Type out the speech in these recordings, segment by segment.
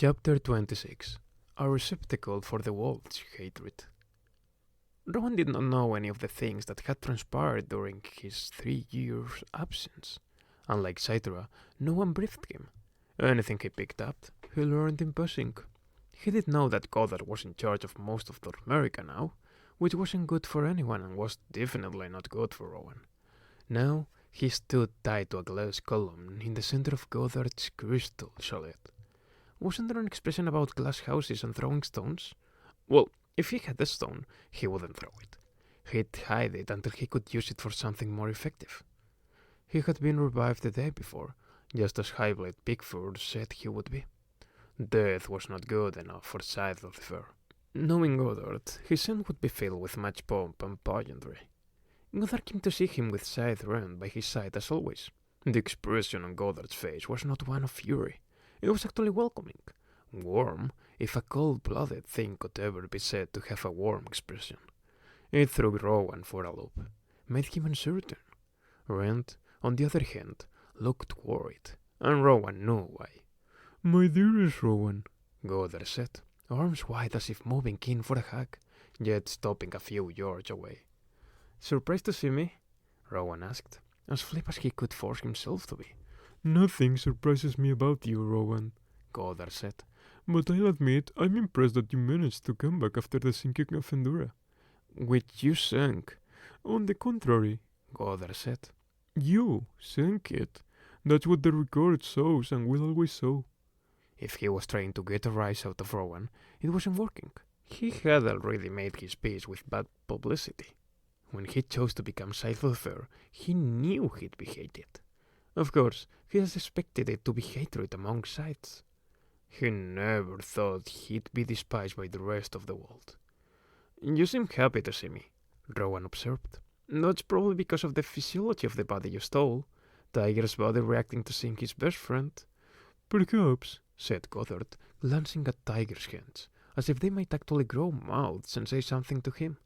Chapter 26. A receptacle for the world's hatred. Rowan did not know any of the things that had transpired during his 3 years' absence. Unlike Citra, no one briefed him. Anything he picked up, he learned in passing. He did know that Goddard was in charge of most of North America now, which wasn't good for anyone and was definitely not good for Rowan. Now, he stood tied to a glass column in the center of Goddard's crystal chalet. Wasn't there an expression about glass houses and throwing stones? Well, if he had a stone, he wouldn't throw it. He'd hide it until he could use it for something more effective. He had been revived the day before, just as Highblade Pickford said he would be. Death was not good enough for Scythe of the Fair. Knowing Goddard, his end would be filled with much pomp and pageantry. Goddard came to see him with Scythe round by his side as always. The expression on Goddard's face was not one of fury. It was actually welcoming. Warm, if a cold-blooded thing could ever be said to have a warm expression. It threw Rowan for a loop, made him uncertain. Rand, on the other hand, looked worried, and Rowan knew why. "My dearest Rowan," Goddard said, arms wide as if moving in for a hug, yet stopping a few yards away. "Surprised to see me?" Rowan asked, as flip as he could force himself to be. "Nothing surprises me about you, Rowan," Goddard said, "but I'll admit I'm impressed that you managed to come back after the sinking of Endura." "Which you sank." "On the contrary," Goddard said, "you sank it. That's what the record shows and will always show." If he was trying to get a rise out of Rowan, it wasn't working. He had already made his peace with bad publicity. When he chose to become Scythe of the Fair, he knew he'd be hated. Of course, he had expected it to be hatred among Scythes. He never thought he'd be despised by the rest of the world. "You seem happy to see me," Rowan observed. "That's probably because of the physiology of the body you stole. Tiger's body reacting to seeing his best friend." "Perhaps," said Goddard, glancing at Tiger's hands, as if they might actually grow mouths and say something to him.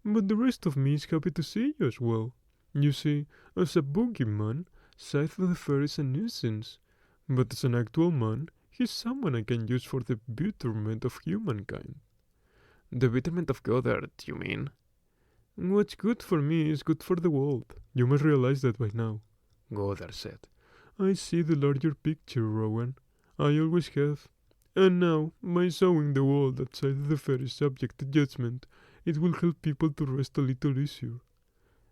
"But the rest of me is happy to see you as well. You see, as a boogeyman, Scythe of the Fair is a nuisance, but as an actual man, he's someone I can use for the betterment of humankind." "The betterment of Goddard, you mean?" "What's good for me is good for the world. You must realize that by now," Goddard said. "I see the larger picture, Rowan. I always have. And now, by showing the world that Scythe of the Fair is subject to judgment, it will help people to rest a little easier."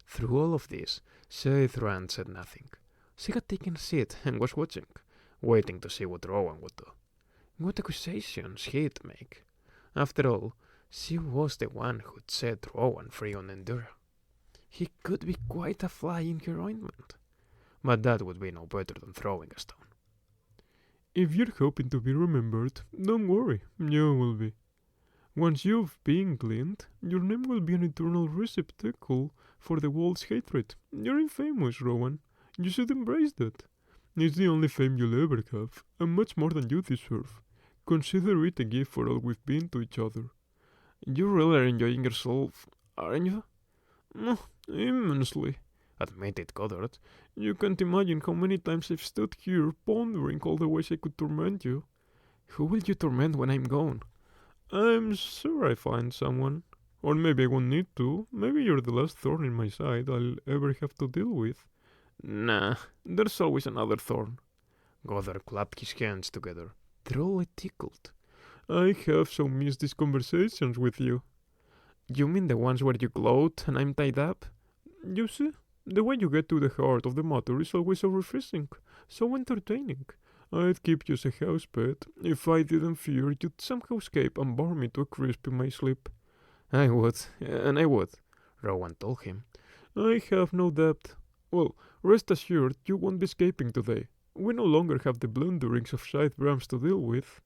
Through all of this, Scythe Rand said nothing. She had taken a seat and was watching, waiting to see what Rowan would do, what accusations he'd make. After all, she was the one who'd set Rowan free on Endura. He could be quite a fly in her ointment, but that would be no better than throwing a stone. "If you're hoping to be remembered, don't worry, you will be. Once you've been cleaned, your name will be an eternal receptacle for the world's hatred. You're infamous, Rowan. You should embrace that. It's the only fame you'll ever have, and much more than you deserve. Consider it a gift for all we've been to each other." "You really are enjoying yourself, aren't you?" "Immensely," admitted Goddard. "You can't imagine how many times I've stood here pondering all the ways I could torment you." "Who will you torment when I'm gone?" "I'm sure I'll find someone. Or maybe I won't need to. Maybe you're the last thorn in my side I'll ever have to deal with." "Nah, there's always another thorn." Goddard clapped his hands together, truly tickled. "I have so missed these conversations with you." "You mean the ones where you gloat and I'm tied up?" "You see, the way you get to the heart of the matter is always so refreshing, so entertaining. I'd keep you as a house pet if I didn't fear you'd somehow escape and burn me to a crisp in my sleep." "I would, and I would," Rowan told him. "I have no doubt. Well, rest assured you won't be escaping today. We no longer have the blunderings of Scythe Brams to deal with."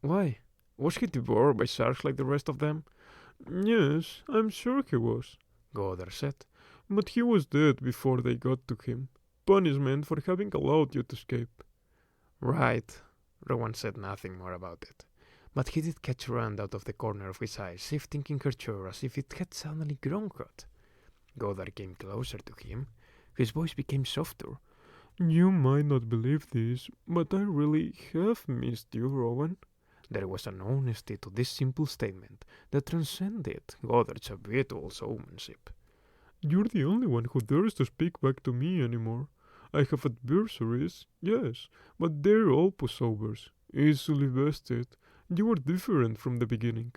"Why? Was he devoured by sharks like the rest of them?" "Yes, I'm sure he was," Goddard said. "But he was dead before they got to him. Punishment for having allowed you to escape." "Right." Rowan said nothing more about it, but he did catch Rand out of the corner of his eye, shifting in her chair as if it had suddenly grown hot. Goddard came closer to him. His voice became softer. You might not believe this, but I really have missed you, Rowan. There was an honesty to this simple statement that transcended Goddard's habitual showmanship. You're the only one who dares to speak back to me anymore. I have adversaries, yes, but they're all pushovers, easily bested. You were different from the beginning.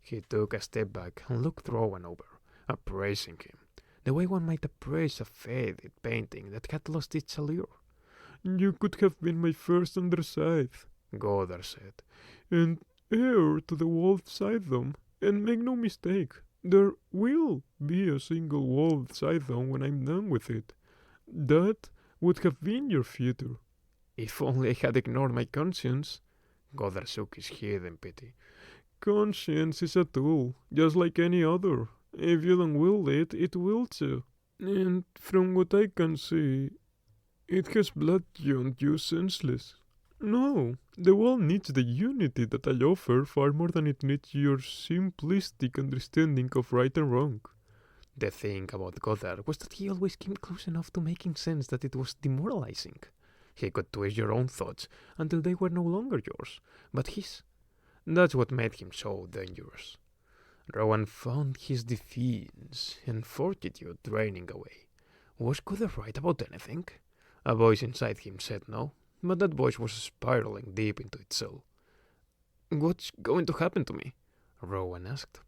He took a step back and looked Rowan over, appraising him, the way one might appraise a faded painting that had lost its allure. You could have been my first under scythe, Goddard said, and heir to the wolf Scythedom. And make no mistake, there will be a single wolf Scythedom when I'm done with it. That would have been your future. If only I had ignored my conscience. Goddard shook his head in pity. Conscience is a tool, just like any other. If you don't wield it, it wills you. And from what I can see, it has bludgeoned you senseless. No, the world needs the unity that I offer far more than it needs your simplistic understanding of right and wrong. The thing about Goddard was that he always came close enough to making sense that it was demoralizing. He could twist your own thoughts until they were no longer yours, but his. That's what made him so dangerous. Rowan found his defiance and fortitude draining away. Was Goddard right about anything? A voice inside him said no, but that voice was spiraling deep into its soul. What's going to happen to me? Rowan asked.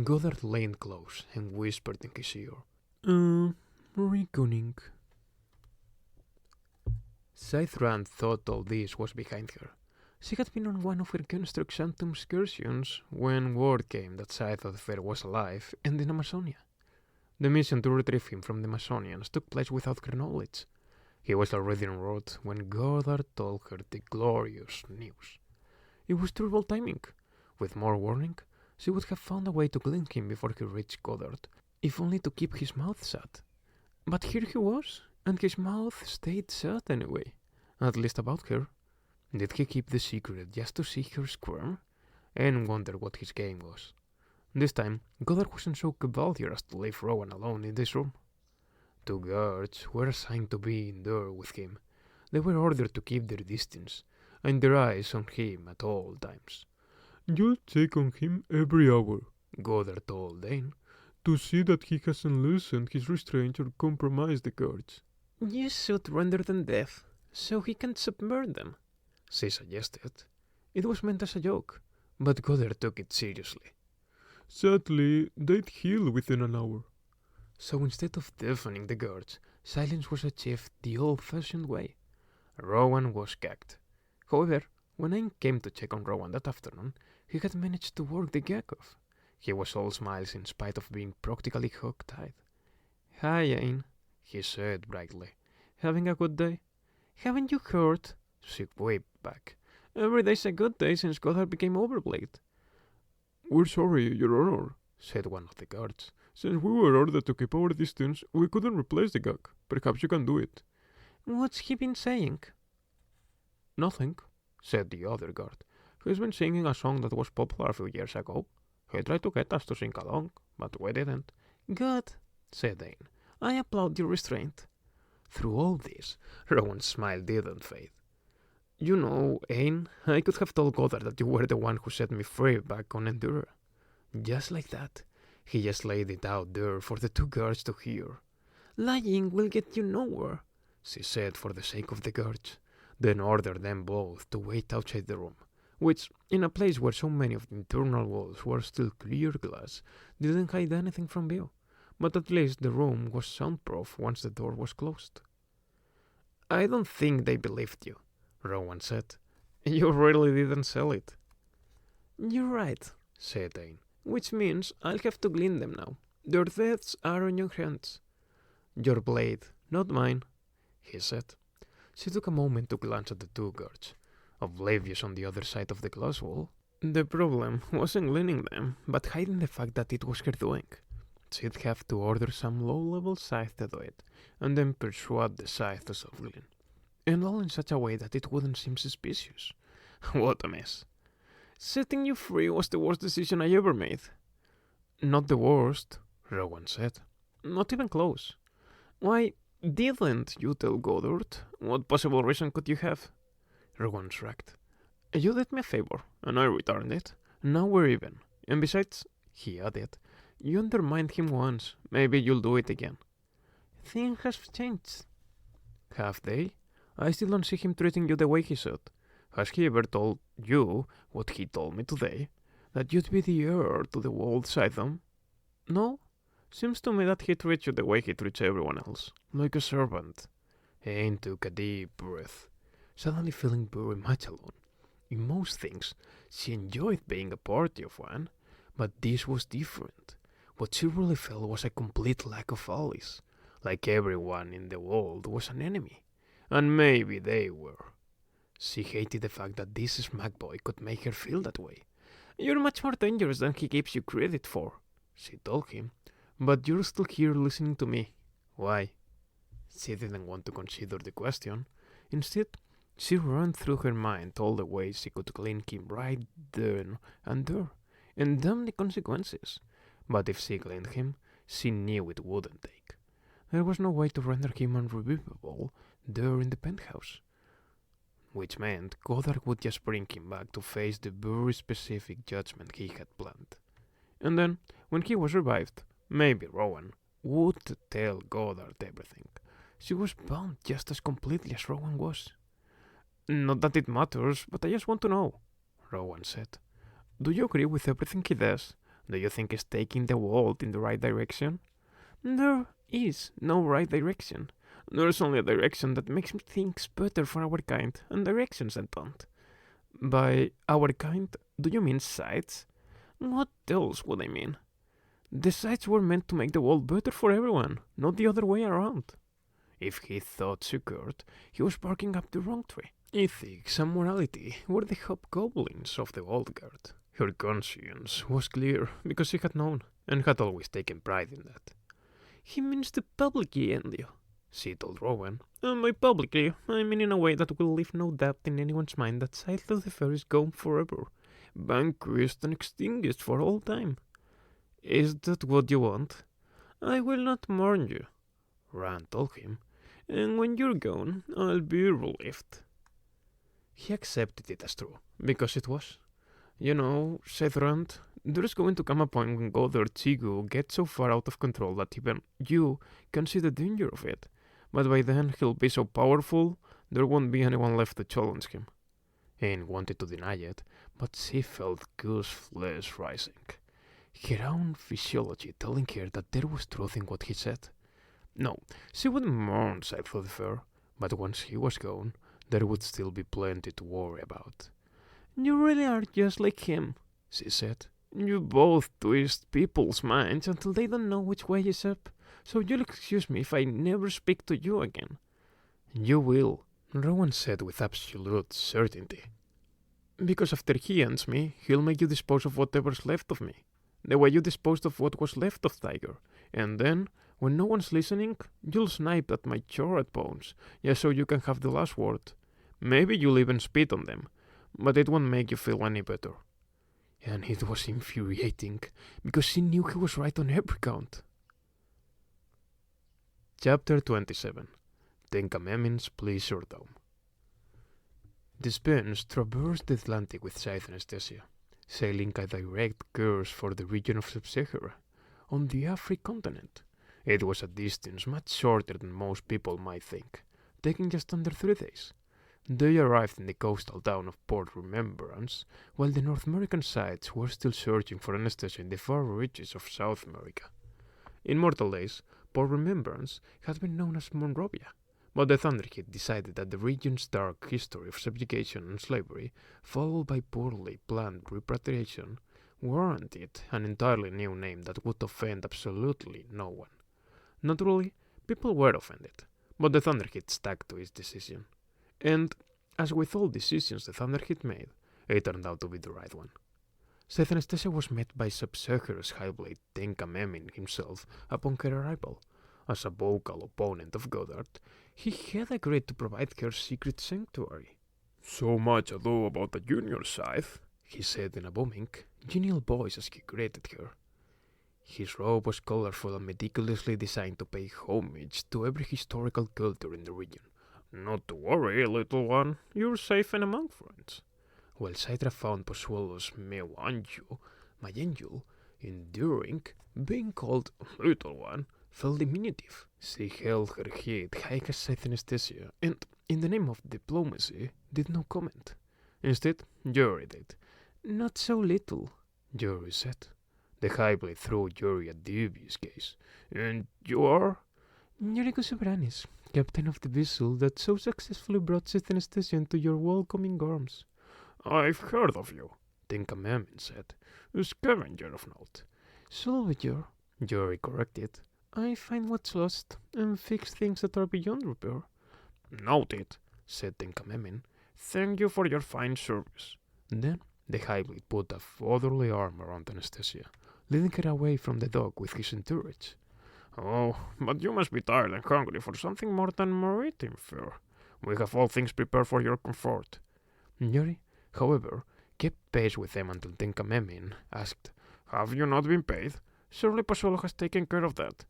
Goddard leaned close and whispered in his ear. Reckoning. Scythrand thought all this was behind her. She had been on one of her constructantum excursions when word came that Scythe of the Fair was alive and in Amazonia. The mission to retrieve him from the Amazonians took place without her knowledge. He was already en route when Goddard told her the glorious news. It was terrible timing. With more warning, she would have found a way to glean him before he reached Goddard, if only to keep his mouth shut. But here he was, and his mouth stayed shut anyway, at least about her. Did he keep the secret just to see her squirm? And wonder what his game was. This time, Goddard wasn't so cavalier as to leave Rowan alone in this room. 2 guards were assigned to be in there with him. They were ordered to keep their distance, and their eyes on him at all times. You'll check on him every hour, Goddard told Dane, to see that he hasn't loosened his restraints or compromised the guards. You should render them deaf, so he can subvert them, she suggested. It was meant as a joke, but Goddard took it seriously. Sadly, they'd heal within an hour. So instead of deafening the guards, silence was achieved the old-fashioned way. Rowan was gagged. However, when I came to check on Rowan that afternoon, he had managed to work the gag off. He was all smiles in spite of being practically hog-tied. Hi, Ain, he said brightly. Having a good day? Haven't you heard? She waved back. Every day's a good day since Goddard became Overblade. We're sorry, Your Honor, said one of the guards. Since we were ordered to keep our distance, we couldn't replace the gag. Perhaps you can do it. What's he been saying? Nothing, said the other guard. He's been singing a song that was popular a few years ago. He tried to get us to sing along, but we didn't. Good, said Dane. I applaud your restraint. Through all this, Rowan's smile didn't fade. You know, Ain, I could have told Goddard that you were the one who set me free back on Endura. Just like that. He just laid it out there for the 2 guards to hear. Lying will get you nowhere, she said for the sake of the guards, then ordered them both to wait outside the room, which, in a place where so many of the internal walls were still clear glass, didn't hide anything from view, but at least the room was soundproof once the door was closed. I don't think they believed you, Rowan said. You really didn't sell it. You're right, said Dane, which means I'll have to glean them now. Their deaths are on your hands. Your blade, not mine, he said. She took a moment to glance at the 2 guards, oblivious on the other side of the glass wall. The problem wasn't gleaning them, but hiding the fact that it was her doing. She'd have to order some low-level scythe to do it, and then persuade the scythe to self-glean. And all in such a way that it wouldn't seem suspicious. What a mess. Setting you free was the worst decision I ever made. Not the worst, Rowan said. Not even close. Why, Didn't you tell Goddard? What possible reason could you have? Rowan shrugged. You did me a favor, and I returned it. Now we're even. And besides, he added, you undermined him once. Maybe you'll do it again. Things have changed. Have they? I still don't see him treating you the way he should. Has he ever told you what he told me today? That you'd be the heir to the world Scytham? No? Seems to me that he treats you the way he treats everyone else. Like a servant. Ain took a deep breath, suddenly feeling very much alone. In most things, she enjoyed being a party of one, but this was different. What she really felt was a complete lack of allies. Like everyone in the world was an enemy. And maybe they were. She hated the fact that this smack boy could make her feel that way. You're much more dangerous than he gives you credit for, she told him. But you're still here listening to me. Why? She didn't want to consider the question. Instead, she ran through her mind all the ways she could clean him right then and there, and damn the consequences. But if she cleaned him, she knew it wouldn't take. There was no way to render him unrevivable there in the penthouse. Which meant Goddard would just bring him back to face the very specific judgment he had planned. And then, when he was revived, maybe Rowan would tell Goddard everything. She was bound just as completely as Rowan was. Not that it matters, but I just want to know, Rowan said. Do you agree with everything he does? Do you think he's taking the world in the right direction? There is no right direction. There's only a direction that makes things better for our kind, and directions that don't. By our kind, do you mean sides? What else would I mean? The sides were meant to make the world better for everyone, not the other way around. If he thought she could, he was barking up the wrong tree. Ethics and morality were the hobgoblins of the old guard. Her conscience was clear because she had known, and had always taken pride in that. He means to publicly end you, she told Rowan. And by publicly, I mean in a way that will leave no doubt in anyone's mind that Scythe of the Fair is gone forever, vanquished and extinguished for all time. Is that what you want? I will not mourn you, Rand told him, and when you're gone, I'll be relieved. He accepted it as true, because it was. You know, said Rand, there's going to come a point when Goddard's ego gets so far out of control that even you can see the danger of it. But by then he'll be so powerful, there won't be anyone left to challenge him. Ain wanted to deny it, but she felt goose flesh rising. Her own physiology telling her that there was truth in what he said. No, she wouldn't mourn Scythe of the Fair, but once he was gone, there would still be plenty to worry about. You really are just like him, she said. You both twist people's minds until they don't know which way is up, so you'll excuse me if I never speak to you again. You will, Rowan said with absolute certainty. Because after he ends me, he'll make you dispose of whatever's left of me, the way you disposed of what was left of Tiger, and then, when no one's listening, you'll snipe at my charred bones, just so you can have the last word. Maybe you'll even spit on them, but it won't make you feel any better. And it was infuriating, because she knew he was right on every count. Chapter 27. Tenkamemin's Pleasure Dome. The Spence traversed the Atlantic with Scythe anesthesia, sailing a direct course for the region of Sub-Sahara, on the African continent. It was a distance much shorter than most people might think, taking just under 3 days. They arrived in the coastal town of Port Remembrance, while the North American sides were still searching for anesthesia in the far reaches of South America. In mortal days, Port Remembrance had been known as Monrovia, but the Thunderhead decided that the region's dark history of subjugation and slavery, followed by poorly planned repatriation, warranted an entirely new name that would offend absolutely no one. Naturally, people were offended, but the Thunderhead stuck to his decision. And, as with all decisions the Thunderhead made, it turned out to be the right one. Scythe anesthesia was met by Sub-Sahara's Highblade Tenkamemin himself upon her arrival. As a vocal opponent of Goddard, he had agreed to provide her secret sanctuary. So much ado about the junior Scythe, he said in a booming, genial voice as he greeted her. His robe was colorful and meticulously designed to pay homage to every historical culture in the region. "Not to worry, little one, you're safe and among friends." While Citra found Pozuelo's my angel, enduring, being called little one felt diminutive. She held her head high as synesthesia and, in the name of diplomacy, did no comment. Instead, Yuri did. "Not so little," Yuri said. The Highblade threw Yuri a dubious gaze. "And you are?" "Yoriko Sobranis, captain of the vessel that so successfully brought synesthesia into your welcoming arms." "I've heard of you," Tinkamemin said. "A scavenger of note." "Salvager," Yuri corrected. "I find what's lost and fix things that are beyond repair." "Noted," said Tinkamemin. "Thank you for your fine service." Then the Highblade put a fatherly arm around Anastasia, leading her away from the dock with his entourage. "Oh, but you must be tired and hungry for something more than maritime fare. We have all things prepared for your comfort." Yuri, however, kept pace with them until Tinkamemin asked, "Have you not been paid? Surely Pozuelo has taken care of that."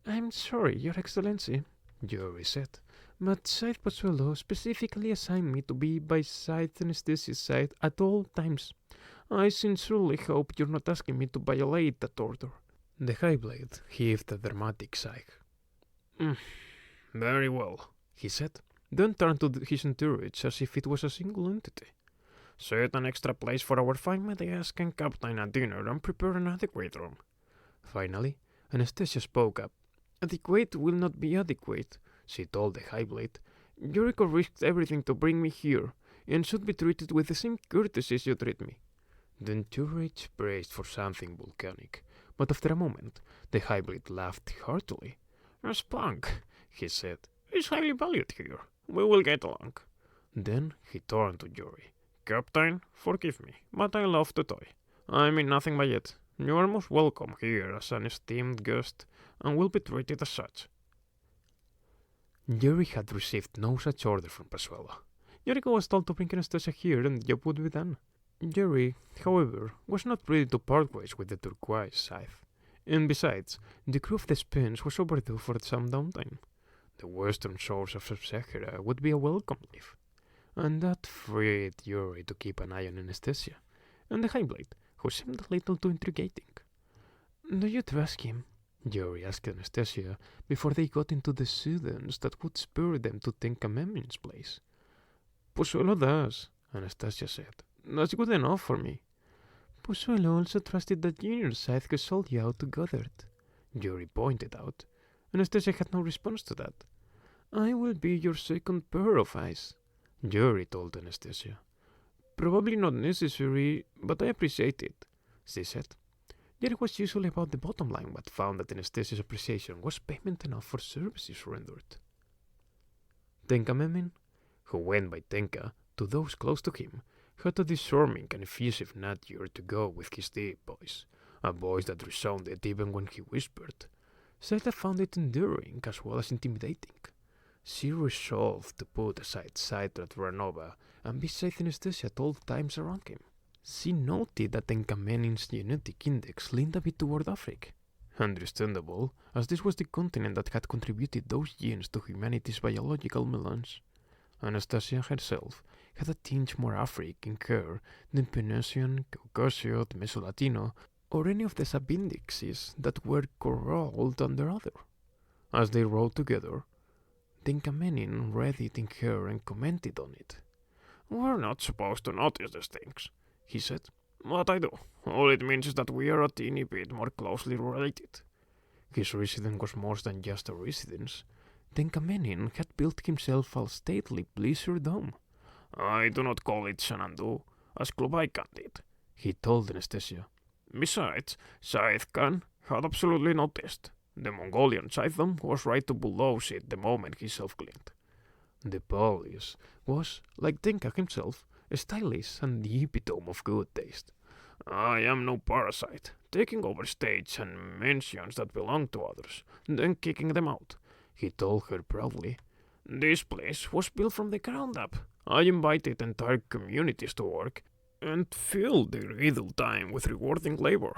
"I'm sorry, Your Excellency," Yuri said, "but Scythe Pozuelo specifically assigned me to be by Scythe Anastasia's side at all times. I sincerely hope you're not asking me to violate that order." The Highblade heaved a dramatic sigh. "Very well," he said, then turned to his entourage as if it was a single entity. "Set an extra place for our fine Madagascan and captain at dinner and prepare an adequate room." Finally, Anastasia spoke up. "Adequate will not be adequate," she told the Highblade. "Yoriko risked everything to bring me here, and should be treated with the same courtesy as you treat me." The entourage braced for something volcanic, but after a moment, the Highblade laughed heartily. "Spunk," he said, "is highly valued here. We will get along." Then he turned to Yuri. "Captain, forgive me, but I love to toy. I mean nothing by it. You are most welcome here as an esteemed guest, and will be treated as such." Yuri had received no such order from Pozuelo. Yoriko was told to bring Anastasia here and the job would be done. Yuri, however, was not ready to part ways with the turquoise scythe, and besides, the crew of the Spence was overdue for some downtime. The western shores of Sub-Sahara would be a welcome relief, and that freed Yuri to keep an eye on Anastasia, and the Highblade, who seemed a little too intriguing. "Do you trust him?" Yuri asked Anastasia before they got into the suddenness that would spur them to Tinkamemin's place. "Pozuelo does," Anastasia said. "That's good enough for me." "Pozuelo also trusted the junior scythe who sold you out to Goddard," Yuri pointed out. Anastasia had no response to that. "I will be your second pair of eyes," Yuri told Anastasia. "Probably not necessary, but I appreciate it," she said. Yuri was usually about the bottom line, but found that Anastasia's appreciation was payment enough for services rendered. Tinkamemin, who went by Tenka to those close to him, had a disarming and effusive nature to go with his deep voice, a voice that resounded even when he whispered. Zeta found it enduring as well as intimidating. She resolved to put aside Citra Dranova and be safe Anastasia at all times around him. She noted that Tenkamenin's genetic index leaned a bit toward Africa. Understandable, as this was the continent that had contributed those genes to humanity's biological melange. Anastasia herself had a tinge more Afric in her than Penasian, Caucasian, Mesolatino, or any of the sub-indexes that were corralled under other. As they rode together, Tenkamenin read it in her and commented on it. "We're not supposed to notice these things," he said. "But I do. All it means is that we are a teeny bit more closely related." His residence was more than just a residence. Tenkamenin had built himself a stately pleasure dome. "I do not call it Shenandoah, as Klobaikan did," he told Anastasia. "Besides, Scythe-Khan had absolutely no taste. The Mongolian Scythedom was right to bulldoze it the moment he self-cleaned." The police was, like Tenka himself, stylish and the epitome of good taste. "I am no parasite, taking over states and mansions that belong to others, then kicking them out," he told her proudly. "This place was built from the ground up. I invited entire communities to work and filled their idle time with rewarding labor.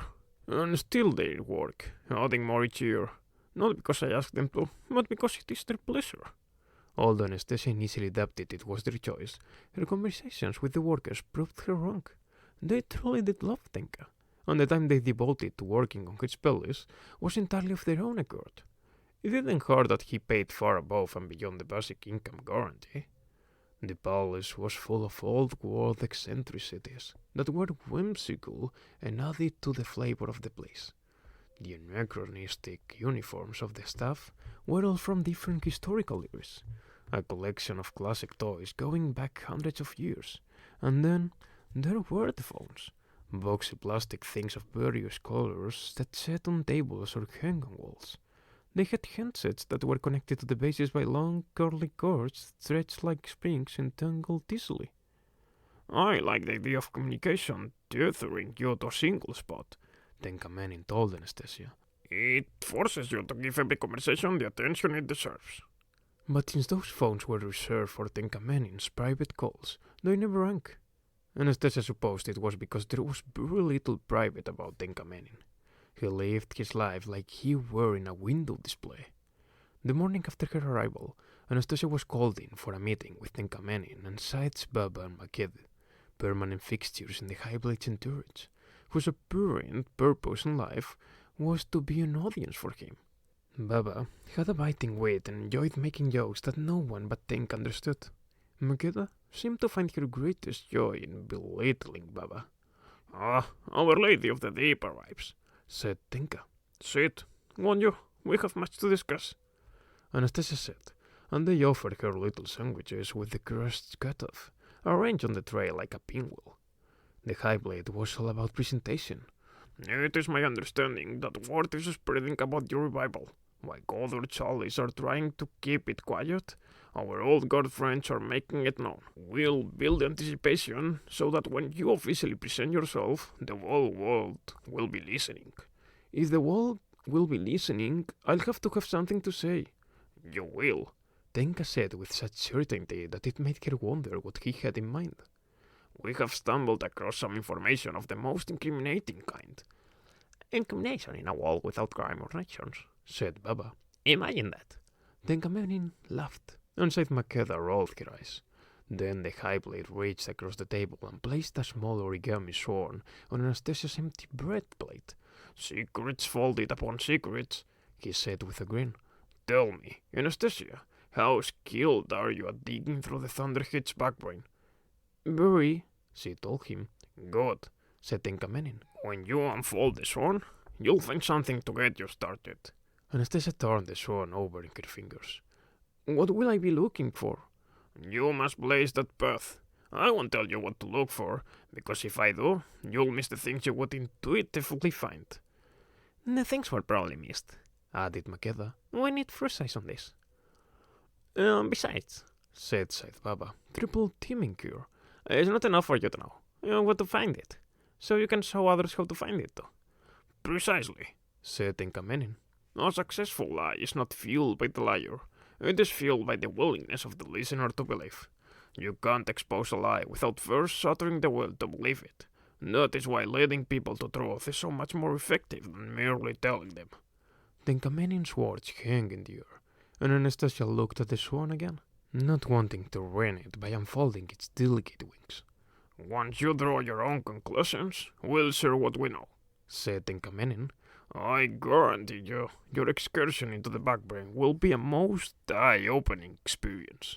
And still they work, adding more each year. Not because I asked them to, but because it is their pleasure. Although Anastasia initially doubted it was their choice, her conversations with the workers proved her wrong. They truly did love Tenka, and the time they devoted to working on his palace was entirely of their own accord. It didn't hurt that he paid far above and beyond the basic income guarantee. The palace was full of old-world eccentricities that were whimsical and added to the flavor of the place. The anachronistic uniforms of the staff were all from different historical eras, a collection of classic toys going back hundreds of years. And then there were the phones, boxy plastic things of various colors that sat on tables or hung on walls. They had handsets that were connected to the bases by long, curly cords stretched like springs and tangled easily. I like the idea of communication tethering you to a single spot, Tenka Menin told Anastasia. It forces you to give every conversation the attention it deserves. But since those phones were reserved for Tenka Menin's private calls, they never rang. Anastasia supposed it was because there was very little private about Tenka Menin. He lived his life like he were in a window display. The morning after her arrival, Anastasia was called in for a meeting with Tenka Menin and Sides Baba and Maked, permanent fixtures in the high blades and turrets, whose apparent purpose in life was to be an audience for him. Baba had a biting wit and enjoyed making jokes that no one but Tenka understood. Makeda seemed to find her greatest joy in belittling Baba. Ah, Our Lady of the Deep arrives, said Tenka. Sit, won't you? We have much to discuss. Anastasia said, and they offered her little sandwiches with the crusts cut off, arranged on the tray like a pinwheel. The high blade was all about presentation. It is my understanding that word is spreading about your revival. While other chalices are trying to keep it quiet, our old god friends are making it known. We'll build anticipation so that when you officially present yourself, the whole world will be listening. If the world will be listening, I'll have to have something to say. You will, Tenka said with such certainty that it made her wonder what he had in mind. We have stumbled across some information of the most incriminating kind. Incrimination in a world without crime or actions, said Baba. Imagine that. Tenka Menin laughed, and Said Makeda rolled her eyes. Then the high blade reached across the table and placed a small origami sworn on Anastasia's empty bread plate. Secrets folded upon secrets, he said with a grin. Tell me, Anastasia, how skilled are you at digging through the Thunderhead's backbrain? Very, she told him. Good, said Tenka Menin. When you unfold the sworn, you'll find something to get you started. Anastasia turned the sworn over in her fingers. What will I be looking for? You must blaze that path. I won't tell you what to look for, because if I do, you'll miss the things you would intuitively find. The things were probably missed, added Makeda. We need fresh eyes on this. Besides, said Said Baba, triple teaming cure. It's not enough for you to know. You know what to find it. So you can show others how to find it too. Precisely, said Tenka Menin. A successful lie is not fueled by the liar. It is fueled by the willingness of the listener to believe. You can't expose a lie without first shattering the will to believe it. That is why leading people to truth is so much more effective than merely telling them. Tenka Menin's words hung in the air, and Anastasia looked at the swan again, not wanting to ruin it by unfolding its delicate wings. Once you draw your own conclusions, we'll share what we know, said Tenka Menin. I guarantee you, your excursion into the backbrain will be a most eye-opening experience.